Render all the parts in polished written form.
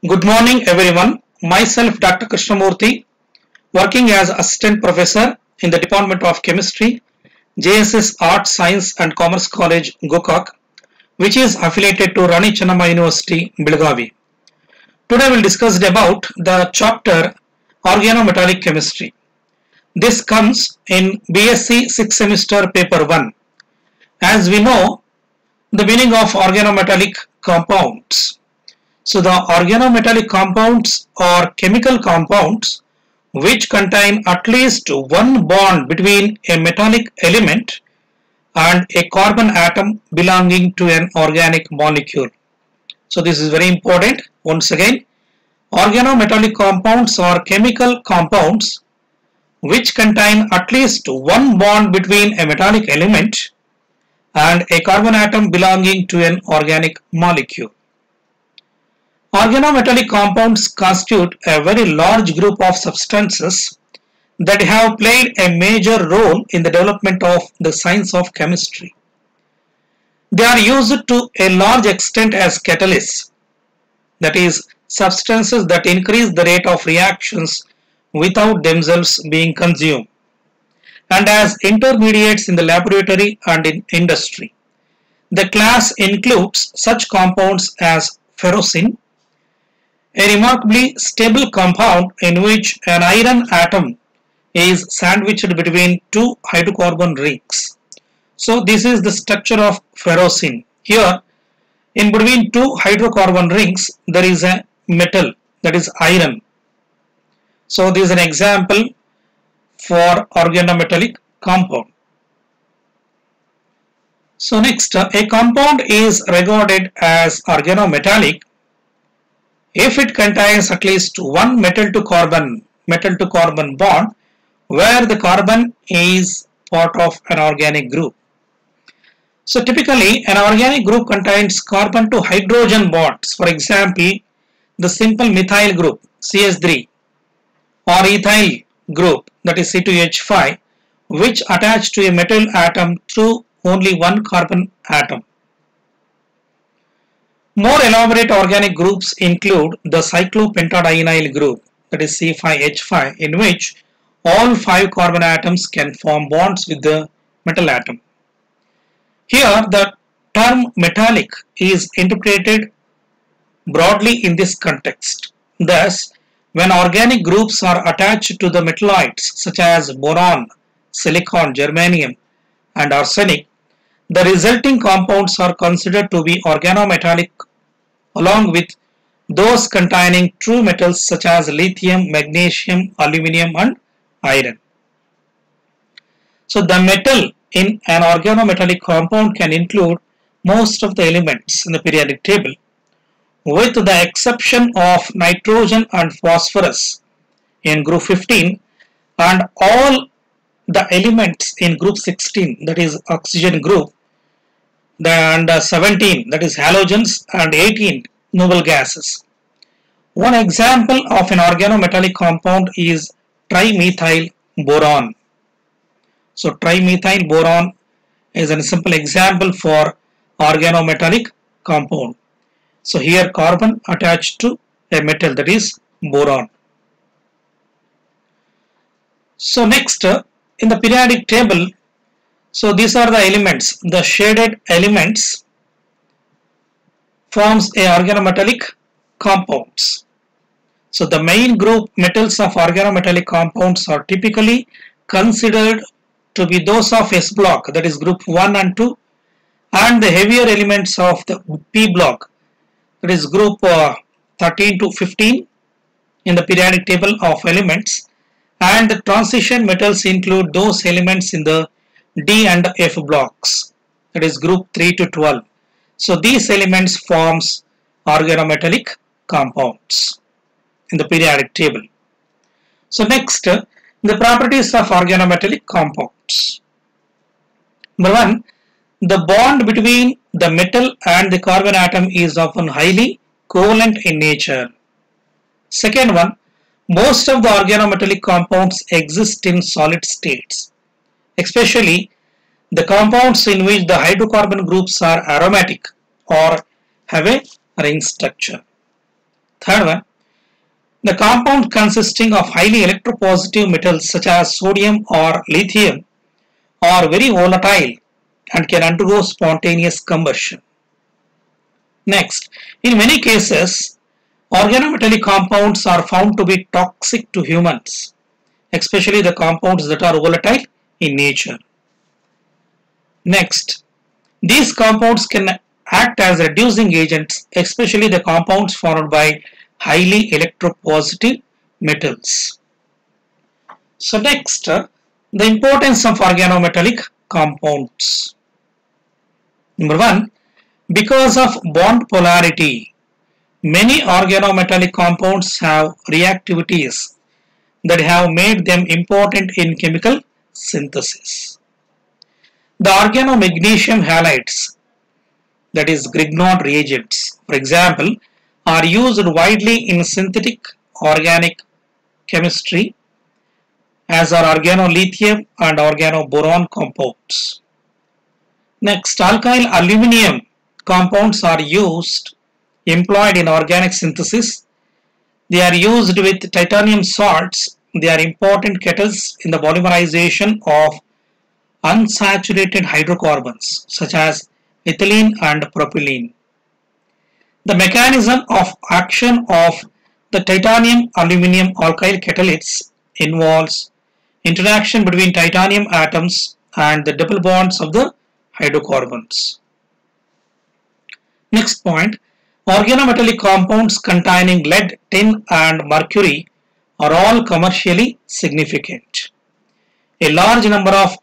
Good morning, everyone. Myself, Dr. Krishnamurthy, working as Assistant Professor in the Department of Chemistry, JSS Arts, Science and Commerce College, Gokak, which is affiliated to Rani Chennamma University, Belagavi. Today, we'll discuss about the chapter Organometallic Chemistry. This comes in BSc 6th semester paper 1. As we know, the meaning of organometallic compounds. So the organometallic compounds are chemical compounds which contain at least one bond between a metallic element and a carbon atom belonging to an organic molecule. So this is very important. Once again, organometallic compounds are chemical compounds which contain at least one bond between a metallic element and a carbon atom belonging to an organic molecule. Organometallic compounds constitute a very large group of substances that have played a major role in the development of the science of chemistry. They are used to a large extent as catalysts, that is, substances that increase the rate of reactions without themselves being consumed, and as intermediates in the laboratory and in industry. The class includes such compounds as ferrocene, a remarkably stable compound in which an iron atom is sandwiched between two hydrocarbon rings. So this is the structure of ferrocene. Here, in between two hydrocarbon rings, there is a metal, that is iron. So this is an example for organometallic compound. So next, a compound is regarded as organometallic if it contains at least one metal to carbon bond where the carbon is part of an organic group. So typically an organic group contains carbon to hydrogen bonds. For example, the simple methyl group CH3 or ethyl group, that is C2H5, which attach to a metal atom through only one carbon atom. More elaborate organic groups include the cyclopentadienyl group, that is C5H5, in which all 5 carbon atoms can form bonds with the metal atom. Here the term metallic is interpreted broadly in this context. Thus, when organic groups are attached to the metalloids such as boron, silicon, germanium and arsenic, the resulting compounds are considered to be organometallic along with those containing true metals such as lithium, magnesium, aluminium and iron. So the metal in an organometallic compound can include most of the elements in the periodic table, with the exception of nitrogen and phosphorus in group 15 and all the elements in group 16, that is oxygen group, and 17, that is halogens, and 18 noble gases. One example of an organometallic compound is trimethyl boron. So trimethyl boron is a simple example for organometallic compound. So here carbon attached to a metal, that is boron. So next, in the periodic table, so these are the elements. The shaded elements forms a organometallic compounds. So the main group metals of organometallic compounds are typically considered to be those of S block, that is group 1 and 2, and the heavier elements of the P block, that is group 13 to 15 in the periodic table of elements, and the transition metals include those elements in the D and F blocks, that is group 3 to 12. So these elements forms organometallic compounds in the periodic table. So next, the properties of organometallic compounds. Number 1, the bond between the metal and the carbon atom is often highly covalent in nature. Second one, most of the organometallic compounds exist in solid states, especially the compounds in which the hydrocarbon groups are aromatic or have a ring structure. Third one, the compound consisting of highly electropositive metals such as sodium or lithium are very volatile and can undergo spontaneous combustion. Next, in many cases, organometallic compounds are found to be toxic to humans, especially the compounds that are volatile in nature. Next, these compounds can act as reducing agents, especially the compounds formed by highly electropositive metals. So next, the importance of organometallic compounds. Number one, because of bond polarity, many organometallic compounds have reactivities that have made them important in chemical synthesis. The organomagnesium halides, that is Grignard reagents, for example, are used widely in synthetic organic chemistry, as are organolithium and organoboron compounds. Next, alkyl aluminium compounds are employed in organic synthesis. They are used with titanium salts. They are important kettles in the polymerization of unsaturated hydrocarbons such as ethylene and propylene. The mechanism of action of the titanium-aluminium alkyl catalysts involves interaction between titanium atoms and the double bonds of the hydrocarbons. Next point, organometallic compounds containing lead, tin and mercury are all commercially significant. A large number of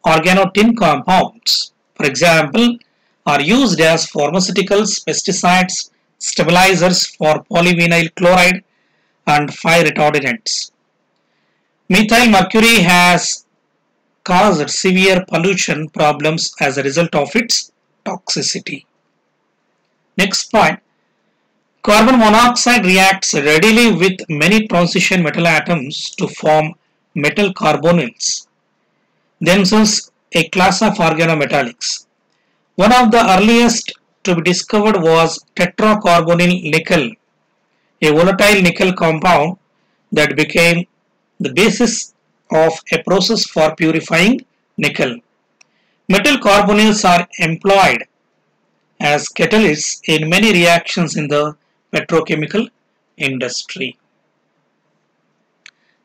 organotin compounds, for example, are used as pharmaceuticals, pesticides, stabilizers for polyvinyl chloride and fire retardants. Methyl mercury has caused severe pollution problems as a result of its toxicity. Next point, carbon monoxide reacts readily with many transition metal atoms to form metal carbonyls, themselves a class of organometallics. One of the earliest to be discovered was tetracarbonyl nickel, a volatile nickel compound that became the basis of a process for purifying nickel. Metal carbonyls are employed as catalysts in many reactions in the petrochemical industry.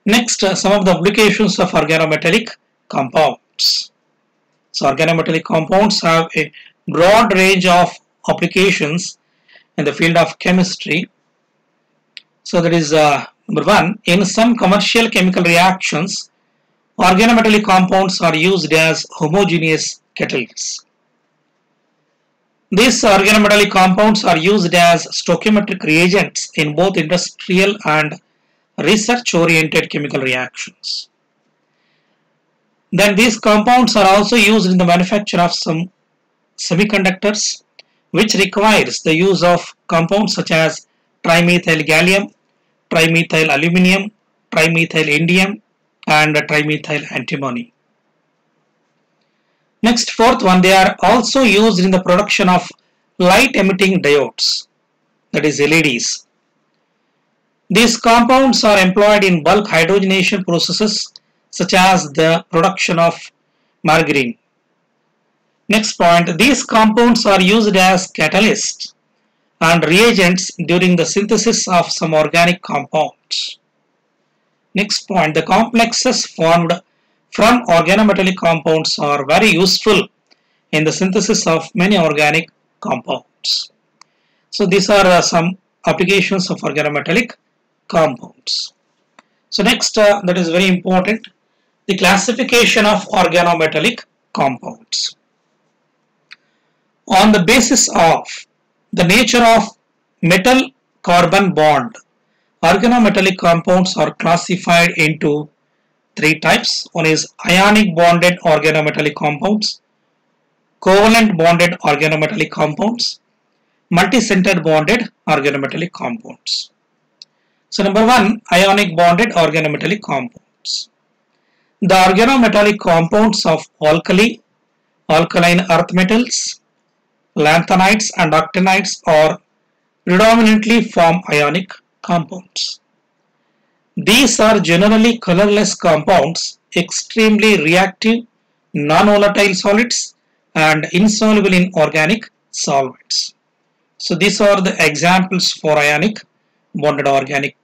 Next, some of the applications of organometallic compounds. So organometallic compounds have a broad range of applications in the field of chemistry. So that is number one, in some commercial chemical reactions, organometallic compounds are used as homogeneous catalysts. These organometallic compounds are used as stoichiometric reagents in both industrial and research-oriented chemical reactions. Then these compounds are also used in the manufacture of some semiconductors, which requires the use of compounds such as trimethyl gallium, trimethyl aluminium, trimethyl indium, and trimethyl antimony. Next, fourth one, they are also used in the production of light-emitting diodes, that is LEDs. These compounds are employed in bulk hydrogenation processes such as the production of margarine. Next point, these compounds are used as catalysts and reagents during the synthesis of some organic compounds. Next point, the complexes formed from organometallic compounds are very useful in the synthesis of many organic compounds. So these are some applications of organometallic compounds. So next, that is very important, the classification of organometallic compounds. On the basis of the nature of metal-carbon bond, organometallic compounds are classified into three types. One is ionic bonded organometallic compounds, covalent bonded organometallic compounds, multi-centered bonded organometallic compounds. So number one, ionic bonded organometallic compounds. The organometallic compounds of alkali, alkaline earth metals, lanthanides and actinides are predominantly form ionic compounds. These are generally colorless compounds, extremely reactive, non-volatile solids, and insoluble in organic solvents. So these are the examples for ionic bonded organic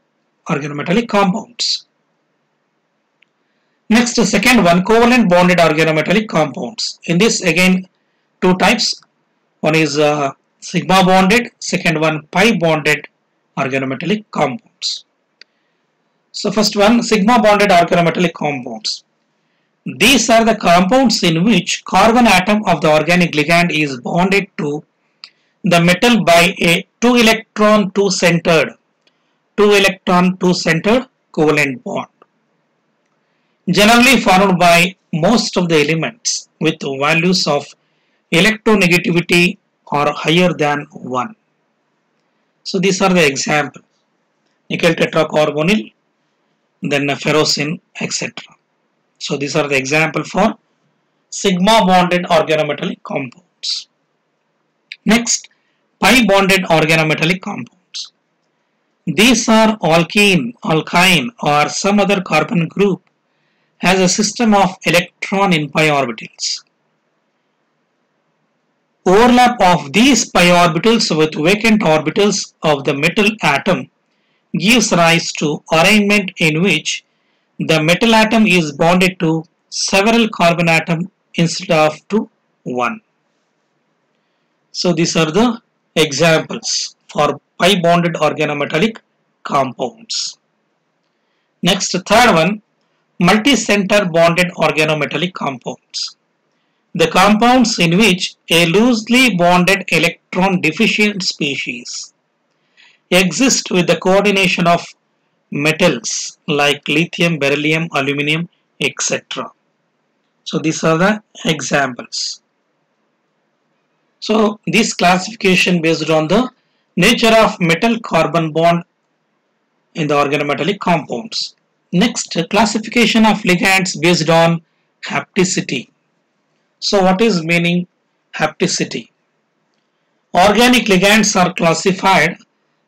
organometallic compounds. Next, the second one, covalent bonded organometallic compounds. In this, again, two types. One is sigma bonded, second one pi bonded organometallic compounds. So first one, sigma bonded organometallic compounds. These are the compounds in which carbon atom of the organic ligand is bonded to the metal by a 2 electron 2 centered covalent bond, generally formed by most of the elements with values of electronegativity are higher than 1. So these are the examples: nickel tetracarbonyl, then ferrocene, etc. So these are the example for sigma bonded organometallic compounds. Next, pi bonded organometallic compounds. These are alkene, alkyne, or some other carbon group has a system of electron in pi orbitals. Overlap of these pi orbitals with vacant orbitals of the metal atom gives rise to arrangement in which the metal atom is bonded to several carbon atoms instead of to one. So these are the examples for pi bonded organometallic compounds. Next, third one, multi-center bonded organometallic compounds. The compounds in which a loosely bonded electron deficient species exist with the coordination of metals like lithium, beryllium, aluminum, etc. So these are the examples. So this classification based on the nature of metal carbon bond in the organometallic compounds. Next, classification of ligands based on hapticity. So what is meaning hapticity? Organic ligands are classified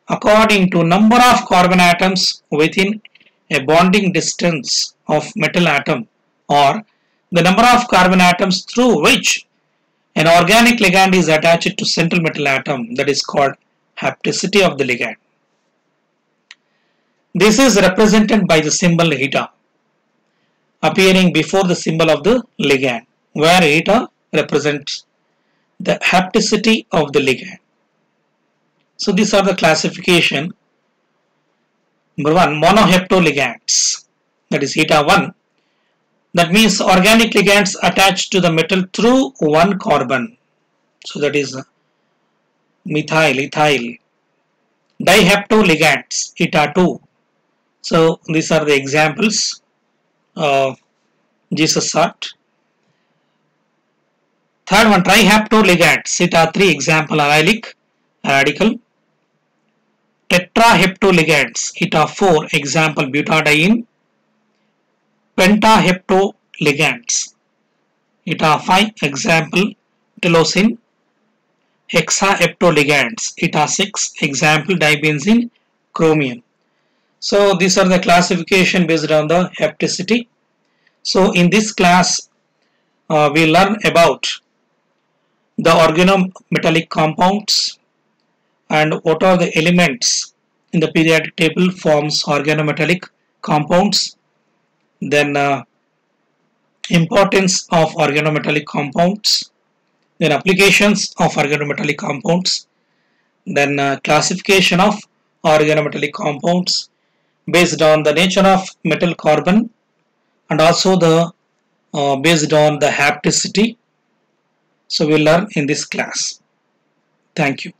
according to number of carbon atoms within a bonding distance of metal atom, or the number of carbon atoms through which an organic ligand is attached to central metal atom, that is called hapticity of the ligand. This is represented by the symbol eta appearing before the symbol of the ligand, where eta represents the hapticity of the ligand. So these are the classification. Number one, monohaptoligands, that is eta 1. That means organic ligands attached to the metal through one carbon. So that is methyl, ethyl. Dihaptoligands, eta 2. So these are the examples of Jesus art. Third one, trihaptoligands, eta 3, example allylic radical. Tetrahaptoligands, eta 4, example butadiene. Pentahaptoligands, eta 5, example tyrosine. Hexahaptoligands, eta 6, example dibenzene, chromium. So these are the classification based on the hapticity. So in this class we learn about the organometallic compounds and what are the elements in the periodic table forms organometallic compounds, then importance of organometallic compounds, then applications of organometallic compounds, then classification of organometallic compounds based on the nature of metal carbon and also the based on the hapticity. So we'll learn in this class. Thank you.